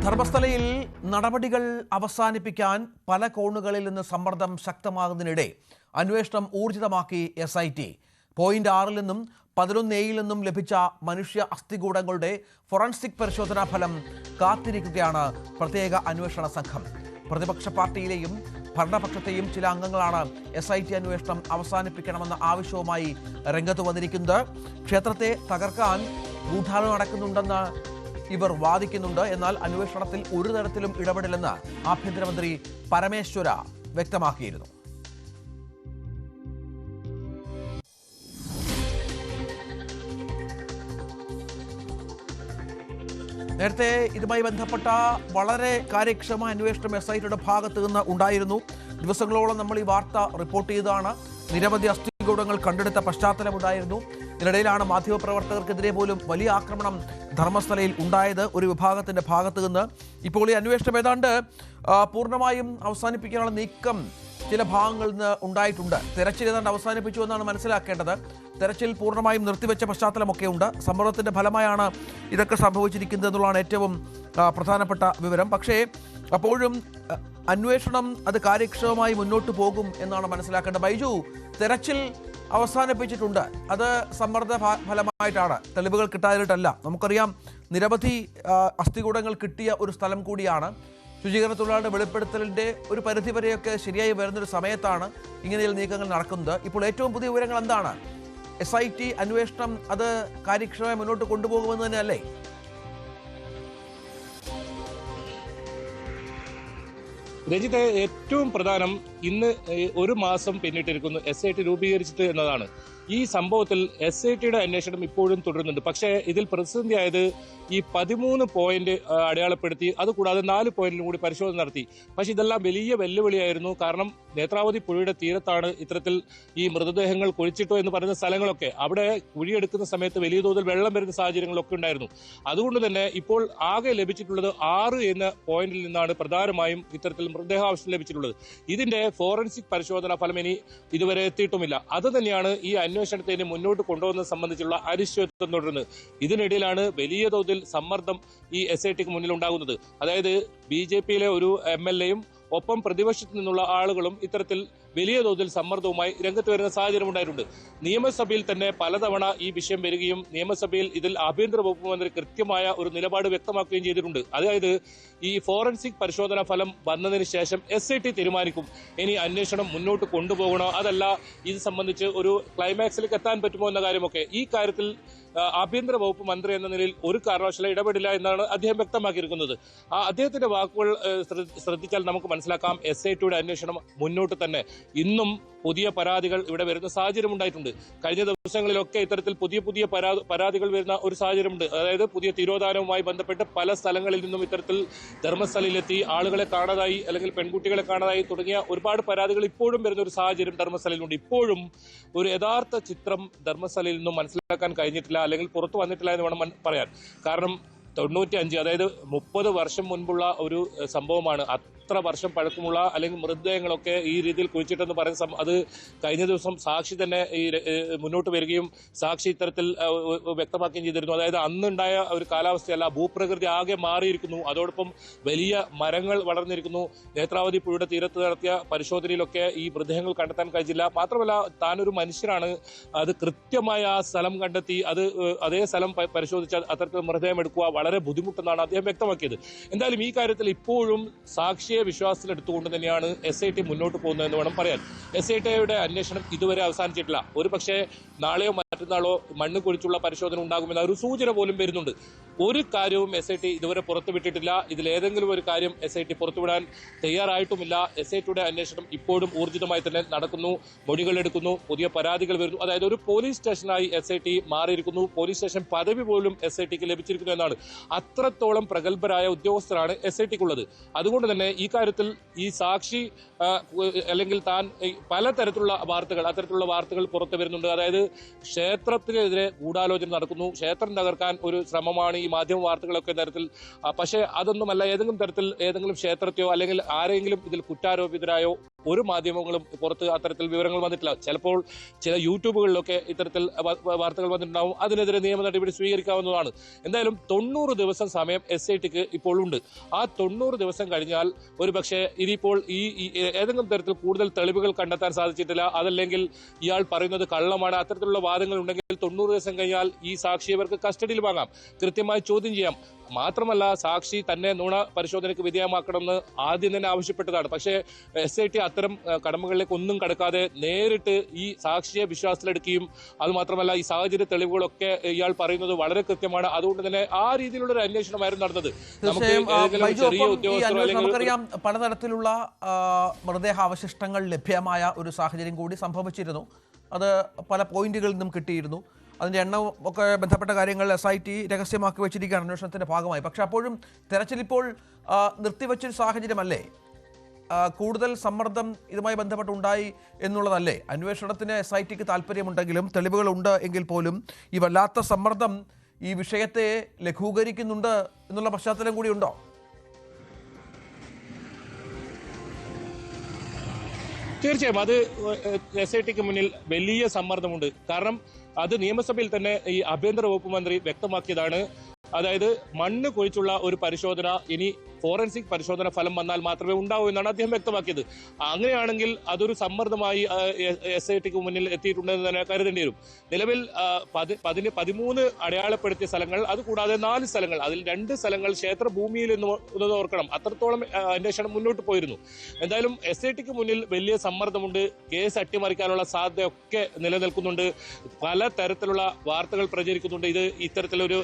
ധർമ്മസ്ഥലയിൽ നടപടികൾ അവസാനിപ്പിക്കാൻ പല കോണുകളിൽ നിന്ന് സമ്മർദ്ദം ശക്തമാകുന്നതിനിടെ അന്വേഷണം ഊർജിതമാക്കി SIT. പോയിന്റ് 6 നിന്നും 11A നിന്നും ലഭിച്ച മനുഷ്യ അസ്ഥികൂടങ്ങളുടെ ഫോറൻസിക് പരിശോധനാ ഫലം കാത്തിരിക്കുകയാണ് പ്രത്യേക അന്വേഷണ സംഘം. പ്രതിപക്ഷ പാർട്ടിയിലെയും ഭരണപക്ഷത്തെയും ചില അംഗങ്ങളാണ് SIT അന്വേഷണം അവസാനിപ്പിക്കണമെന്ന ആവശ്യവുമായി രംഗത്ത് വന്നിരിക്കുന്നത്. ക്ഷേത്രത്തെ തകർക്കാൻ ഗൂഢാലോചന നടക്കുന്നുണ്ടെന്ന് ഇവർ വാദിക്കുന്നുണ്ട്. എന്നാൽ അന്വേഷണത്തിൽ ഒരു തരത്തിലും ഇടപെടില്ലെന്ന് ആഭ്യന്തരമന്ത്രി പരമേശ്വര വ്യക്തമാക്കിയിരുന്നു. നേരത്തെ ഇതുമായി ബന്ധപ്പെട്ട വളരെ കാര്യക്ഷമമായ അന്വേഷണം SITയുടെ ഭാഗത്ത് നിന്ന് ഉണ്ടായിരുന്നു. ദിവസങ്ങളോളം നമ്മൾ ഈ വാർത്ത റിപ്പോർട്ട് ചെയ്തതാണ്. നിരവധി അസ്ഥികൂടങ്ങൾ കണ്ടെടുത്ത പശ്ചാത്തലമുണ്ടായിരുന്നു. ഇതിനിടയിലാണ് മാധ്യമപ്രവർത്തകർക്കെതിരെ പോലും വലിയ ആക്രമണം ധർമ്മസ്ഥലയിൽ ഉണ്ടായത് ഒരു വിഭാഗത്തിന്റെ ഭാഗത്ത് നിന്ന്. ഇപ്പോൾ ഈ അന്വേഷണം ഏതാണ്ട് പൂർണ്ണമായും അവസാനിപ്പിക്കാനുള്ള നീക്കം ചില ഭാഗങ്ങളിൽ നിന്ന് ഉണ്ടായിട്ടുണ്ട്. തെരച്ചിൽ ഏതാണ്ട് അവസാനിപ്പിച്ചു എന്നാണ് മനസ്സിലാക്കേണ്ടത്. തെരച്ചിൽ പൂർണ്ണമായും നിർത്തിവെച്ച പശ്ചാത്തലമൊക്കെ ഉണ്ട്. സമ്മർദ്ദത്തിന്റെ ഫലമായാണ് ഇതൊക്കെ സംഭവിച്ചിരിക്കുന്നത് എന്നുള്ളതാണ് ഏറ്റവും പ്രധാനപ്പെട്ട വിവരം. പക്ഷേ അപ്പോഴും അന്വേഷണം അത് കാര്യക്ഷമമായി മുന്നോട്ട് പോകും എന്നാണ് മനസ്സിലാക്കേണ്ടത്. ബൈജു, തെരച്ചിൽ അവസാനിപ്പിച്ചിട്ടുണ്ട്. അത് സമ്മർദ്ദ ഫലമായിട്ടാണ്, തെളിവുകൾ കിട്ടാതിട്ടല്ല. നമുക്കറിയാം നിരവധി അസ്ഥികൂടങ്ങൾ കിട്ടിയ ഒരു സ്ഥലം കൂടിയാണ്. ശുചീകരണ തൊഴിലാളിയുടെ വെളിപ്പെടുത്തലിൻ്റെ ഒരു പരിധിവരെയൊക്കെ ശരിയായി വരുന്നൊരു സമയത്താണ് ഇങ്ങനെയുള്ള നീക്കങ്ങൾ നടക്കുന്നത്. ഇപ്പോൾ ഏറ്റവും പുതിയ വിവരങ്ങൾ എന്താണ്? SIT അന്വേഷണം അത് കാര്യക്ഷമമായി മുന്നോട്ട് കൊണ്ടുപോകുമെന്ന് തന്നെയല്ലേ? രജിത, ഏറ്റവും പ്രധാനം ഇന്ന് ഒരു മാസം പിന്നിട്ടിരിക്കുന്നു SIT രൂപീകരിച്ചിട്ട് എന്നതാണ്. ഈ സംഭവത്തിൽ SITയുടെ അന്വേഷണം ഇപ്പോഴും തുടരുന്നുണ്ട്. പക്ഷേ ഇതിൽ പ്രതിസന്ധിയായത് ഈ 13 പോയിന്റ് അടയാളപ്പെടുത്തി, അതുകൂടാതെ 4 പോയിന്റിലും കൂടി പരിശോധന നടത്തി. പക്ഷെ ഇതെല്ലാം വലിയ വെല്ലുവിളിയായിരുന്നു. കാരണം നേത്രാവതി പുഴയുടെ തീരത്താണ് ഇത്തരത്തിൽ ഈ മൃതദേഹങ്ങൾ കുഴിച്ചിട്ടോ എന്ന് പറയുന്ന സ്ഥലങ്ങളൊക്കെ. അവിടെ കുഴിയെടുക്കുന്ന സമയത്ത് വലിയ തോതിൽ വെള്ളം വരുന്ന സാഹചര്യങ്ങളൊക്കെ ഉണ്ടായിരുന്നു. അതുകൊണ്ട് തന്നെ ഇപ്പോൾ ആകെ ലഭിച്ചിട്ടുള്ളത് 6 എന്ന പോയിന്റിൽ നിന്നാണ് പ്രധാനമായും ഇത്തരത്തിൽ മൃതദേഹാവശം ലഭിച്ചിട്ടുള്ളത്. ഇതിന്റെ ഫോറൻസിക് പരിശോധനാ ഫലം ഇനി ഇതുവരെ എത്തിയിട്ടുമില്ല. അത് തന്നെയാണ് ഈ അന്വേഷണത്തെ മുന്നോട്ട് കൊണ്ടുപോകുന്നത് സംബന്ധിച്ചുള്ള അനിശ്ചിതത്വം തുടരുന്നത്. ഇതിനിടയിലാണ് വലിയ തോതിൽ സമ്മർദ്ദം ഈ SITക്ക് മുന്നിൽ ഉണ്ടാകുന്നത്. അതായത് BJPയിലെ ഒരു MLAയും ഒപ്പം പ്രതിപക്ഷത്തു നിന്നുള്ള ആളുകളും ഇത്തരത്തിൽ വലിയ തോതിൽ സമ്മർദ്ദവുമായി രംഗത്ത് വരുന്ന സാഹചര്യം ഉണ്ടായിട്ടുണ്ട്. നിയമസഭയിൽ തന്നെ പലതവണ ഈ വിഷയം വരികയും നിയമസഭയിൽ ഇതിൽ ആഭ്യന്തര വകുപ്പ് മന്ത്രി കൃത്യമായ ഒരു നിലപാട് വ്യക്തമാക്കുകയും ചെയ്തിട്ടുണ്ട്. അതായത് ഈ ഫോറൻസിക് പരിശോധനാ ഫലം വന്നതിന് ശേഷം SIT തീരുമാനിക്കും ഇനി അന്വേഷണം മുന്നോട്ട് കൊണ്ടുപോകണോ, അതല്ല ഇത് സംബന്ധിച്ച് ഒരു ക്ലൈമാക്സിലേക്ക് എത്താൻ പറ്റുമോ എന്ന കാര്യമൊക്കെ. ഈ കാര്യത്തിൽ ആഭ്യന്തര വകുപ്പ് മന്ത്രി എന്ന നിലയിൽ ഒരു കാരണവശാലും ഇടപെടില്ല എന്നാണ് അദ്ദേഹം വ്യക്തമാക്കിയിരിക്കുന്നത്. അദ്ദേഹത്തിന്റെ വാക്കുകൾ ശ്രദ്ധിച്ചാൽ നമുക്ക് മനസ്സിലാക്കാം SITയുടെ അന്വേഷണം മുന്നോട്ട് തന്നെ. ഇന്നും പുതിയ പരാതികൾ ഇവിടെ വരുന്ന സാഹചര്യം ഉണ്ടായിട്ടുണ്ട്. കഴിഞ്ഞ ദിവസങ്ങളിലൊക്കെ ഇത്തരത്തിൽ പുതിയ പരാതികൾ വരുന്ന ഒരു സാഹചര്യമുണ്ട്. അതായത് പുതിയ തിരോധാനവുമായി ബന്ധപ്പെട്ട് പല സ്ഥലങ്ങളിൽ നിന്നും ഇത്തരത്തിൽ ധർമ്മസ്ഥലയിലെത്തി ആളുകളെ കാണാതായി അല്ലെങ്കിൽ പെൺകുട്ടികളെ കാണാതായി തുടങ്ങിയ ഒരുപാട് പരാതികൾ ഇപ്പോഴും വരുന്ന ഒരു സാഹചര്യം ധർമ്മസ്ഥലയിലുണ്ട്. ഇപ്പോഴും ഒരു യഥാർത്ഥ ചിത്രം ധർമ്മസ്ഥലയിൽ നിന്നും മനസ്സിലാക്കാൻ കഴിഞ്ഞിട്ടില്ല, അല്ലെങ്കിൽ പുറത്തു വന്നിട്ടില്ല എന്ന് വേണം പറയാൻ. കാരണം 95, അതായത് 30 വർഷം മുൻപുള്ള ഒരു സംഭവമാണ്. അത്ര വർഷം പഴക്കമുള്ള അല്ലെങ്കിൽ മൃതദേഹങ്ങളൊക്കെ ഈ രീതിയിൽ കുഴിച്ചിട്ടെന്ന് പറയുന്ന അത് കഴിഞ്ഞ ദിവസം സാക്ഷി തന്നെ ഈ മുന്നോട്ട് വരികയും സാക്ഷി ഇത്തരത്തിൽ വ്യക്തമാക്കുകയും ചെയ്തിരുന്നു. അതായത് അന്നുണ്ടായ ഒരു കാലാവസ്ഥയല്ല, ഭൂപ്രകൃതി ആകെ മാറിയിരിക്കുന്നു. അതോടൊപ്പം വലിയ മരങ്ങൾ വളർന്നിരിക്കുന്നു. നേത്രാവതി പുഴയുടെ തീരത്ത് നടത്തിയ പരിശോധനയിലൊക്കെ ഈ മൃതദേഹങ്ങൾ കണ്ടെത്താൻ കഴിഞ്ഞില്ല. മാത്രമല്ല താനൊരു മനുഷ്യനാണ്, അത് കൃത്യമായ ആ സ്ഥലം കണ്ടെത്തി അതേ സ്ഥലം പരിശോധിച്ചാൽ അത്തരത്തിൽ മൃതദേഹം എടുക്കുക വളരെ ബുദ്ധിമുട്ടെന്നാണ് അദ്ദേഹം വ്യക്തമാക്കിയത്. എന്തായാലും ഈ കാര്യത്തിൽ ഇപ്പോഴും സാക്ഷിയെ വിശ്വാസത്തിലെടുത്തുകൊണ്ട് തന്നെയാണ് SIT മുന്നോട്ട് പോകുന്നതെന്ന് വേണം പറയാൻ. SITയുടെ അന്വേഷണം ഇതുവരെ അവസാനിച്ചിട്ടില്ല. ഒരു പക്ഷേ നാളെയോ മറ്റന്നാളോ മണ്ണ് കുഴിച്ചുള്ള പരിശോധന ഉണ്ടാകുമെന്ന ഒരു സൂചന പോലും വരുന്നുണ്ട്. ഒരു കാര്യവും SIT ഇതുവരെ പുറത്തുവിട്ടിട്ടില്ല. ഇതിലേതെങ്കിലും ഒരു കാര്യം SIT പുറത്തുവിടാൻ തയ്യാറായിട്ടുമില്ല. SITയുടെ അന്വേഷണം ഇപ്പോഴും ഊർജിതമായി തന്നെ നടക്കുന്നു. മൊഴികൾ എടുക്കുന്നു, പുതിയ പരാതികൾ വരുന്നു. അതായത് ഒരു പോലീസ് സ്റ്റേഷനായി SIT മാറിയിരിക്കുന്നു. പോലീസ് സ്റ്റേഷൻ പദവി പോലും SITക്ക് ലഭിച്ചിരിക്കുന്നു എന്നാണ്. അത്രത്തോളം പ്രഗത്ഭരായ ഉദ്യോഗസ്ഥരാണ് SITക്കുള്ളത്. അതുകൊണ്ട് തന്നെ ഈ കാര്യത്തിൽ ഈ സാക്ഷി അല്ലെങ്കിൽ താൻ പലതരത്തിലുള്ള അത്തരത്തിലുള്ള വാർത്തകൾ പുറത്തു വരുന്നുണ്ട്. അതായത് ക്ഷേത്രത്തിനെതിരെ ഗൂഢാലോചന നടക്കുന്നു, ക്ഷേത്രം തകർക്കാൻ ഒരു ശ്രമമാണ് ഈ മാധ്യമ വാർത്തകളൊക്കെ തരത്തിൽ. പക്ഷേ അതൊന്നുമല്ല, ഏതെങ്കിലും തരത്തിൽ ഏതെങ്കിലും ക്ഷേത്രത്തെയോ അല്ലെങ്കിൽ ആരെങ്കിലും ഇതിൽ കുറ്റാരോപിതരായോ ഒരു മാധ്യമങ്ങളും പുറത്ത് അത്തരത്തിൽ വിവരങ്ങൾ വന്നിട്ടില്ല. ചിലപ്പോൾ ചില യൂട്യൂബുകളിലൊക്കെ ഇത്തരത്തിൽ വാർത്തകൾ വന്നിട്ടുണ്ടാവും. അതിനെതിരെ നിയമ നടപടി സ്വീകരിക്കാവുന്നതാണ്. എന്തായാലും 90 ദിവസം സമയം SITക്ക് ഇപ്പോൾ ഉണ്ട്. ആ 90 ദിവസം കഴിഞ്ഞാൽ ഒരുപക്ഷെ ഇനിയിപ്പോൾ ഈ ഏതെങ്കിലും തരത്തിൽ കൂടുതൽ തെളിവുകൾ കണ്ടെത്താൻ സാധിച്ചിട്ടില്ല, അതല്ലെങ്കിൽ ഇയാൾ പറയുന്നത് കള്ളമാണ്, അത്തരത്തിലുള്ള വാദങ്ങൾ ഉണ്ടെങ്കിൽ 90 ദിവസം കഴിഞ്ഞാൽ ഈ സാക്ഷിയെ ഇവർക്ക് കസ്റ്റഡിയിൽ വാങ്ങാം, കൃത്യമായി ചോദ്യം ചെയ്യാം. മാത്രമല്ല, സാക്ഷി തന്നെ നുണ പരിശോധനയ്ക്ക് വിധേയമാക്കണമെന്ന് ആദ്യം തന്നെ ആവശ്യപ്പെട്ടതാണ്. പക്ഷേ SIT അത്തരം കടമകളിലേക്ക് ഒന്നും കടക്കാതെ നേരിട്ട് ഈ സാക്ഷിയെ വിശ്വാസത്തിലെടുക്കുകയും അതുമാത്രമല്ല ഈ സാഹചര്യ തെളിവുകളൊക്കെ ഇയാൾ പറയുന്നത് വളരെ കൃത്യമാണ്. അതുകൊണ്ട് തന്നെ ആ രീതിയിലുള്ള ഒരു അന്വേഷണമായിരുന്നു നടന്നത്. നമുക്കറിയാം പലതരത്തിലുള്ള മൃതദേഹാവശിഷ്ടങ്ങൾ ലഭ്യമായ ഒരു സാഹചര്യം കൂടി സംഭവിച്ചിരുന്നു. അത് പല പോയിന്റുകളിൽ നിന്നും കിട്ടിയിരുന്നു. അതിൻ്റെ എണ്ണം ഒക്കെ ബന്ധപ്പെട്ട കാര്യങ്ങൾ SIT രഹസ്യമാക്കി വെച്ചിരിക്കുകയാണ് അന്വേഷണത്തിൻ്റെ ഭാഗമായി. പക്ഷെ അപ്പോഴും തെരച്ചിലിപ്പോൾ നിർത്തിവെച്ചൊരു സാഹചര്യമല്ലേ? കൂടുതൽ സമ്മർദ്ദം ഇതുമായി ബന്ധപ്പെട്ടുണ്ടായി എന്നുള്ളതല്ലേ? അന്വേഷണത്തിന് SITക്ക് താല്പര്യമുണ്ടെങ്കിലും തെളിവുകളുണ്ട് എങ്കിൽ പോലും ഈ വല്ലാത്ത സമ്മർദ്ദം ഈ വിഷയത്തെ ലഘൂകരിക്കുന്നുണ്ട് എന്നുള്ള പശ്ചാത്തലം കൂടി ഉണ്ടോ? തീർച്ചയായും അത് SITക്ക് മുന്നിൽ വലിയ സമ്മർദ്ദമുണ്ട്. കാരണം അത് നിയമസഭയിൽ തന്നെ ഈ ആഭ്യന്തര വകുപ്പ് മന്ത്രി വ്യക്തമാക്കിയതാണ്. അതായത് മണ്ണ് കുഴിച്ചുള്ള ഒരു പരിശോധന ഇനി ഫോറൻസിക് പരിശോധന ഫലം വന്നാൽ മാത്രമേ ഉണ്ടാവൂ എന്നാണ് അദ്ദേഹം വ്യക്തമാക്കിയത്. അങ്ങനെയാണെങ്കിൽ അതൊരു സമ്മർദ്ദമായി SITക്ക് മുന്നിൽ എത്തിയിട്ടുണ്ടെന്ന് തന്നെ കരുതേണ്ടി വരും. നിലവിൽ 13 അടയാളപ്പെടുത്തിയ സ്ഥലങ്ങൾ, അതുകൂടാതെ 4 സ്ഥലങ്ങൾ, അതിൽ 2 സ്ഥലങ്ങൾ ക്ഷേത്രഭൂമിയിൽ എന്ന് ഓർക്കണം. അത്രത്തോളം അന്വേഷണം മുന്നോട്ട് പോയിരുന്നു. എന്തായാലും SITക്ക് മുന്നിൽ വലിയ സമ്മർദ്ദമുണ്ട്. കേസ് അട്ടിമറിക്കാനുള്ള സാധ്യതയൊക്കെ നിലനിൽക്കുന്നുണ്ട്. പല തരത്തിലുള്ള വാർത്തകൾ പ്രചരിക്കുന്നുണ്ട്. ഇത് ഇത്തരത്തിലൊരു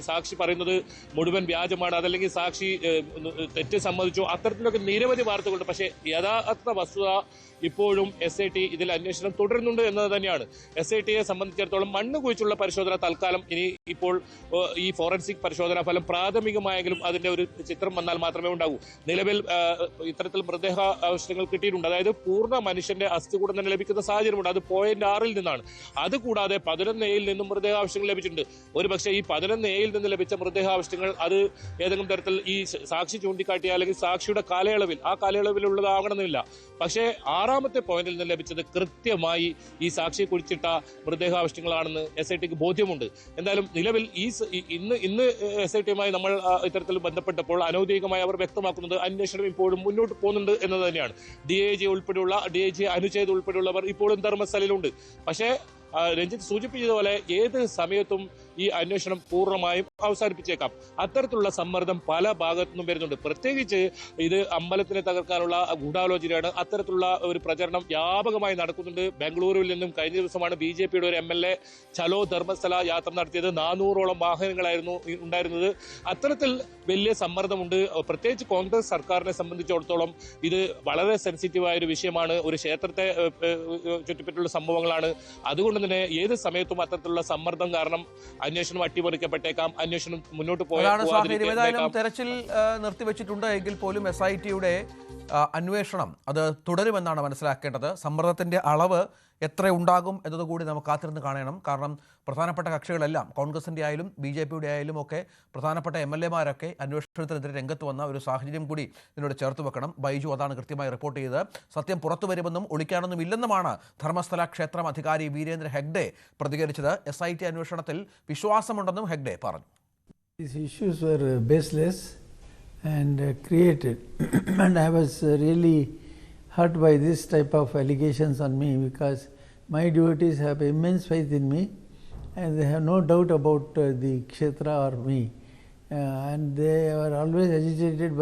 സാക്ഷി പറയുന്നത് മുഴുവൻ വ്യാജമാണ്, അതല്ലെങ്കിൽ സാക്ഷി തെറ്റ് സമ്മതിച്ചു, അത്തരത്തിലൊക്കെ നിരവധി വാർത്തകളുണ്ട്. പക്ഷേ യഥാർത്ഥ വസ്തുത ഇപ്പോഴും SIT ഇതിൽ അന്വേഷണം തുടരുന്നുണ്ട് എന്നത് തന്നെയാണ്. SITയെ സംബന്ധിച്ചിടത്തോളം മണ്ണ് കുഴിച്ചുള്ള പരിശോധന തൽക്കാലം ഇനി ഇപ്പോൾ ഈ ഫോറൻസിക് പരിശോധനാ ഫലം പ്രാഥമികമായെങ്കിലും അതിന്റെ ഒരു ചിത്രം വന്നാൽ മാത്രമേ ഉണ്ടാകൂ. നിലവിൽ ഇത്തരത്തിൽ മൃതദേഹ അവശിഷ്ടങ്ങൾ കിട്ടിയിട്ടുണ്ട്. അതായത് പൂർണ്ണ മനുഷ്യന്റെ അസ്ഥി കൂടെ തന്നെ ലഭിക്കുന്ന സാഹചര്യമുണ്ട്. അത് 0.6 നിന്നാണ്. അതുകൂടാതെ 11A നിന്നും മൃതദേഹാവശിഷ്ടങ്ങൾ ലഭിച്ചിട്ടുണ്ട്. ഒരുപക്ഷെ ഈ 11A നിന്ന് ലഭിച്ച മൃതദേഹാവശിഷ്ടങ്ങൾ അത് ഏതെങ്കിലും തരത്തിൽ ഈ സാക്ഷി ചൂണ്ടിക്കാട്ടിയ അല്ലെങ്കിൽ സാക്ഷിയുടെ കാലയളവിലുള്ളതാകണമെന്നില്ല. പക്ഷേ 6ാമത്തെ പോയിന്റിൽ നിന്ന് ലഭിച്ചത് കൃത്യമായി ഈ സാക്ഷിയെ കുറിച്ചിട്ട മൃതദേഹാവശിഷ്ടങ്ങളാണെന്ന് SITക്ക് ബോധ്യമുണ്ട്. എന്തായാലും നിലവിൽ ഇന്ന് SITയുമായി നമ്മൾ ഇത്തരത്തിൽ ബന്ധപ്പെട്ടപ്പോൾ അനൗദ്യോഗികമായി അവർ വ്യക്തമാക്കുന്നത് അന്വേഷണം ഇപ്പോഴും മുന്നോട്ട് പോകുന്നുണ്ട് എന്നത് തന്നെയാണ്. DIG അനുച്ഛേദ് ഉൾപ്പെടെയുള്ളവർ ഇപ്പോഴും ധർമ്മസ്ഥലയിലുണ്ട്. പക്ഷേ രഞ്ജിത്ത് സൂചിപ്പിച്ചതുപോലെ ഏത് സമയത്തും ഈ അന്വേഷണം പൂർണ്ണമായും അവസാനിപ്പിച്ചേക്കാം. അത്തരത്തിലുള്ള സമ്മർദ്ദം പല ഭാഗത്തുനിന്നും വരുന്നുണ്ട്. പ്രത്യേകിച്ച് ഇത് അമ്പലത്തിനെ തകർക്കാനുള്ള ഗൂഢാലോചനയാണ്. അത്തരത്തിലുള്ള ഒരു പ്രചരണം വ്യാപകമായി നടക്കുന്നുണ്ട്. ബംഗളൂരുവിൽ നിന്നും കഴിഞ്ഞ ദിവസമാണ് BJPയുടെ ഒരു MLA ചലോ ധർമ്മസ്ഥല യാത്ര നടത്തിയത്. 400ഓളം വാഹനങ്ങളായിരുന്നു ഉണ്ടായിരുന്നത്. അത്തരത്തിൽ വലിയ സമ്മർദ്ദമുണ്ട്. പ്രത്യേകിച്ച് കോൺഗ്രസ് സർക്കാരിനെ സംബന്ധിച്ചിടത്തോളം ഇത് വളരെ സെൻസിറ്റീവായ ഒരു വിഷയമാണ്. ഒരു ക്ഷേത്രത്തെ ചുറ്റിപ്പറ്റിയുള്ള സംഭവങ്ങളാണ്. അതുകൊണ്ട് തന്നെ ഏത് സമയത്തും അത്തരത്തിലുള്ള സമ്മർദ്ദം കാരണം അന്വേഷണം അട്ടിമറിക്കപ്പെട്ടേക്കാം, അന്വേഷണം മുന്നോട്ട് പോകാം. തെരച്ചിൽ നിർത്തിവെച്ചിട്ടുണ്ട് എങ്കിൽ പോലും SITയുടെ അന്വേഷണം അത് തുടരുമെന്നാണ് മനസ്സിലാക്കേണ്ടത്. സമ്മർദ്ദത്തിന്റെ അളവ് എത്ര ഉണ്ടാകും എന്നതുകൂടി നമുക്ക് കാത്തിരുന്ന് കാണണം. കാരണം പ്രധാനപ്പെട്ട കക്ഷികളെല്ലാം കോൺഗ്രസിൻ്റെ ആയാലും BJPയുടെ ആയാലും ഒക്കെ പ്രധാനപ്പെട്ട MLAമാരൊക്കെ അന്വേഷണത്തിനെതിരെ രംഗത്ത് വന്ന ഒരു സാഹചര്യം കൂടി ഇതിനോട് ചേർത്ത് വെക്കണം. ബൈജു അതാണ് കൃത്യമായി റിപ്പോർട്ട് ചെയ്തത്. സത്യം പുറത്തു വരുമെന്നും ഒളിക്കാനൊന്നും ഇല്ലെന്നുമാണ് ധർമ്മസ്ഥല ക്ഷേത്രം അധികാരി വീരേന്ദ്ര ഹെഗ്ഡെ പ്രതികരിച്ചത്. SIT അന്വേഷണത്തിൽ വിശ്വാസമുണ്ടെന്നും ഹെഗ്ഡെ പറഞ്ഞു. These issues were baseless and created and I was really hurt by this type of allegations on me because my devotees have immense faith in me and they have no doubt about the kshetra or me and they were always agitated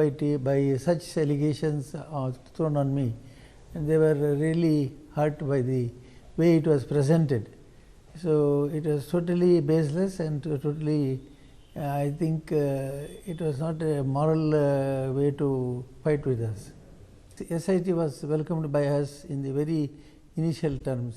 by such allegations thrown on me and they were really hurt by the way it was presented. So it was totally baseless and totally I think it was not a moral way to fight with us. SIT was welcomed by us in the very initial terms.